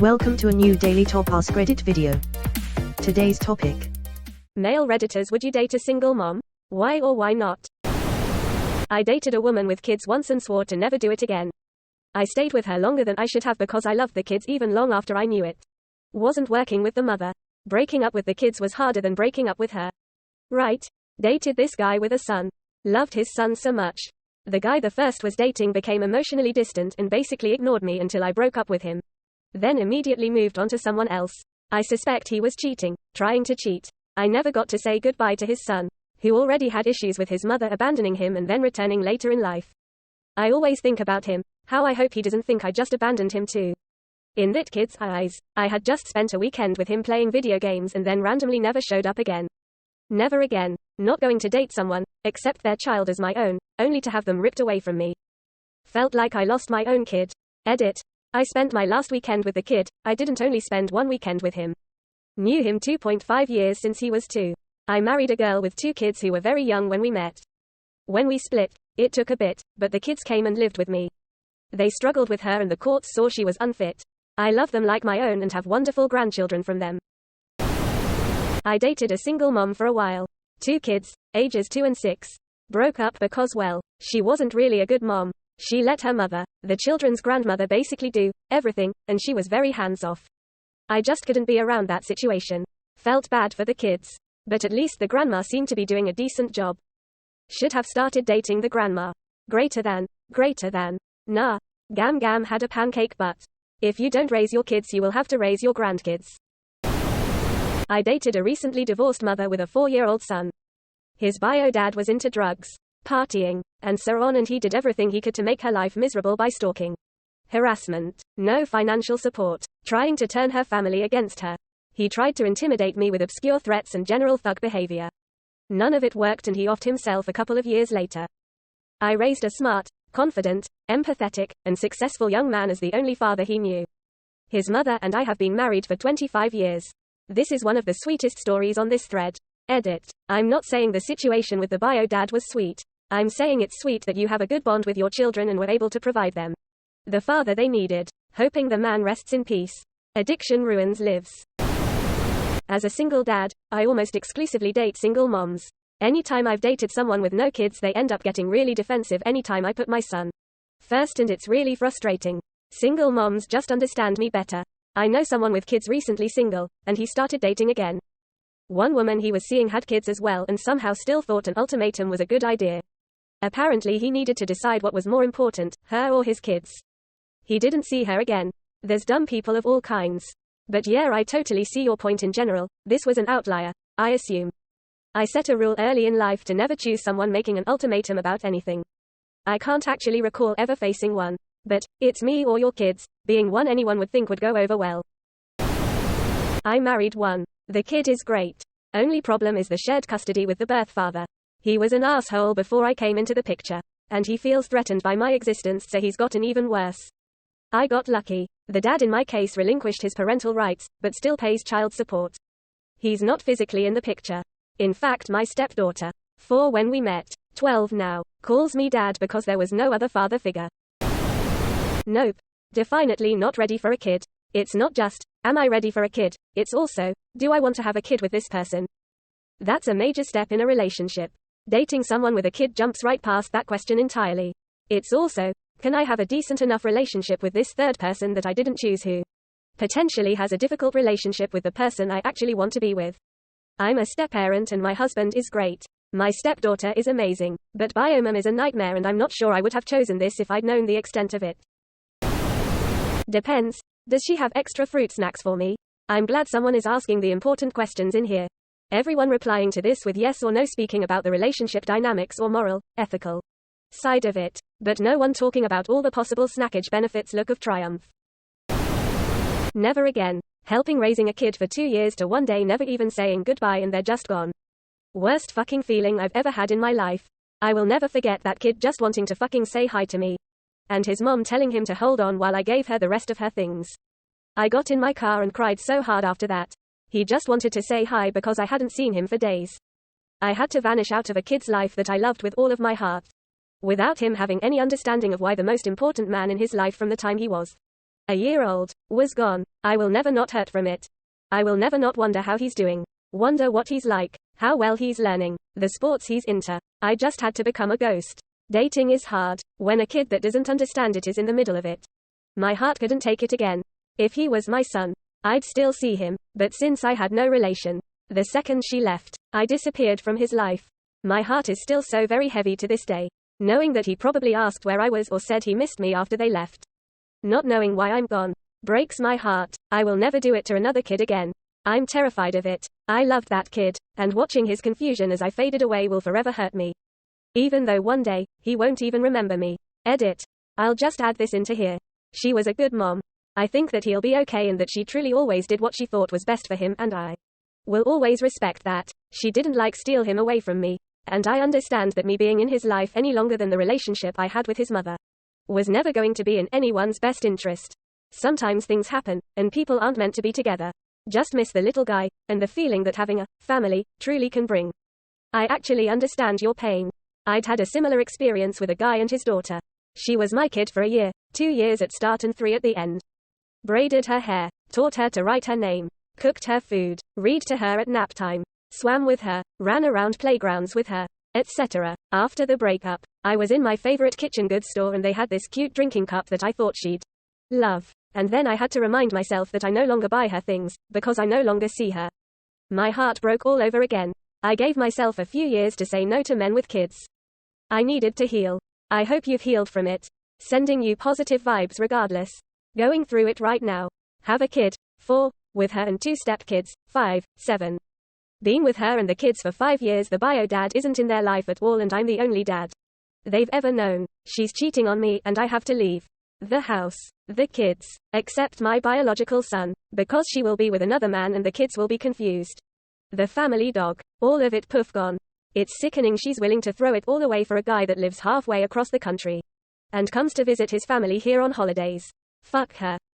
Welcome to a new Daily Top Askreddit video. Today's topic. Male Redditors, would you date a single mom? Why or why not? I dated a woman with kids once and swore to never do it again. I stayed with her longer than I should have because I loved the kids even long after I knew it. Wasn't working with the mother. Breaking up with the kids was harder than breaking up with her. Right. Dated this guy with a son. Loved his son so much. The guy the first was dating became emotionally distant and basically ignored me until I broke up with him. Then immediately moved on to someone else. I suspect he was cheating, trying to cheat. I never got to say goodbye to his son, who already had issues with his mother abandoning him and then returning later in life. I always think about him, how I hope he doesn't think I just abandoned him too. In that kid's eyes, I had just spent a weekend with him playing video games and then randomly never showed up again. Never again. Not going to date someone, accept their child as my own, only to have them ripped away from me. Felt like I lost my own kid. Edit. I spent my last weekend with the kid, I didn't only spend one weekend with him. Knew him 2.5 years since he was 2. I married a girl with 2 kids who were very young when we met. When we split, it took a bit, but the kids came and lived with me. They struggled with her and the courts saw she was unfit. I love them like my own and have wonderful grandchildren from them. I dated a single mom for a while. 2 kids, ages 2 and 6. Broke up because, well, she wasn't really a good mom. She let her mother, the children's grandmother, basically do everything, and she was very hands-off. I just couldn't be around that situation. Felt bad for the kids. But at least the grandma seemed to be doing a decent job. Should have started dating the grandma. Greater than. Nah. Gam had a pancake butt. If you don't raise your kids, you will have to raise your grandkids. I dated a recently divorced mother with a 4-year-old son. His bio dad was into drugs, partying, and so on, and he did everything he could to make her life miserable by stalking, harassment, no financial support, trying to turn her family against her. He tried to intimidate me with obscure threats and general thug behavior. None of it worked and he offed himself a couple of years later. I raised a smart, confident, empathetic, and successful young man as the only father he knew. His mother and I have been married for 25 years. This is one of the sweetest stories on this thread. Edit. I'm not saying the situation with the bio dad was sweet. I'm saying it's sweet that you have a good bond with your children and were able to provide them the father they needed. Hoping the man rests in peace. Addiction ruins lives. As a single dad, I almost exclusively date single moms. Anytime I've dated someone with no kids, they end up getting really defensive anytime I put my son first, and it's really frustrating. Single moms just understand me better. I know someone with kids recently single, and he started dating again. One woman he was seeing had kids as well and somehow still thought an ultimatum was a good idea. Apparently he needed to decide what was more important, her or his kids. He didn't see her again. There's dumb people of all kinds. But yeah, I totally see your point in general. This was an outlier, I assume. I set a rule early in life to never choose someone making an ultimatum about anything. I can't actually recall ever facing one. But, it's me or your kids, being one anyone would think would go over well. I married one. The kid is great. Only problem is the shared custody with the birth father. He was an asshole before I came into the picture. And he feels threatened by my existence, so he's gotten even worse. I got lucky. The dad in my case relinquished his parental rights, but still pays child support. He's not physically in the picture. In fact, my stepdaughter, 4 when we met, 12 now, calls me dad because there was no other father figure. Nope. Definitely not ready for a kid. It's not just, am I ready for a kid? It's also, do I want to have a kid with this person? That's a major step in a relationship. Dating someone with a kid jumps right past that question entirely. It's also, can I have a decent enough relationship with this third person that I didn't choose, who potentially has a difficult relationship with the person I actually want to be with? I'm a step-parent and my husband is great. My stepdaughter is amazing. But biomom is a nightmare and I'm not sure I would have chosen this if I'd known the extent of it. Depends. Does she have extra fruit snacks for me? I'm glad someone is asking the important questions in here. Everyone replying to this with yes or no, speaking about the relationship dynamics or moral, ethical side of it. But no one talking about all the possible snackage benefits. Look of triumph. Never again. Helping raising a kid for 2 years to one day never even saying goodbye and they're just gone. Worst fucking feeling I've ever had in my life. I will never forget that kid just wanting to fucking say hi to me. And his mom telling him to hold on while I gave her the rest of her things. I got in my car and cried so hard after that. He just wanted to say hi because I hadn't seen him for days. I had to vanish out of a kid's life that I loved with all of my heart. Without him having any understanding of why the most important man in his life from the time he was a year old Was gone. I will never not hurt from it. I will never not wonder how he's doing. Wonder what he's like. How well he's learning. The sports he's into. I just had to become a ghost. Dating is hard. When a kid that doesn't understand it is in the middle of it. My heart couldn't take it again. If he was my son, I'd still see him, but since I had no relation, the second she left, I disappeared from his life. My heart is still so very heavy to this day, knowing that he probably asked where I was or said he missed me after they left. Not knowing why I'm gone breaks my heart. I will never do it to another kid again. I'm terrified of it. I loved that kid, and watching his confusion as I faded away will forever hurt me. Even though one day, he won't even remember me. Edit. I'll just add this into here. She was a good mom. I think that he'll be okay and that she truly always did what she thought was best for him, and I will always respect that. She didn't steal him away from me. And I understand that me being in his life any longer than the relationship I had with his mother was never going to be in anyone's best interest. Sometimes things happen, and people aren't meant to be together. Just miss the little guy, and the feeling that having a family truly can bring. I actually understand your pain. I'd had a similar experience with a guy and his daughter. She was my kid for a year, 2 years at start and 3 at the end. Braided her hair, taught her to write her name, cooked her food, read to her at nap time, swam with her, ran around playgrounds with her, etc. After the breakup, I was in my favorite kitchen goods store and they had this cute drinking cup that I thought she'd love. And then I had to remind myself that I no longer buy her things, because I no longer see her. My heart broke all over again. I gave myself a few years to say no to men with kids. I needed to heal. I hope you've healed from it. Sending you positive vibes regardless. Going through it right now. Have a kid, 4, with her and 2 stepkids, 5, 7. Been with her and the kids for 5 years. The bio dad isn't in their life at all and I'm the only dad they've ever known. She's cheating on me and I have to leave the house, the kids, except my biological son, because she will be with another man and the kids will be confused. The family dog, all of it poof gone. It's sickening she's willing to throw it all away for a guy that lives halfway across the country and comes to visit his family here on holidays. Fuck her.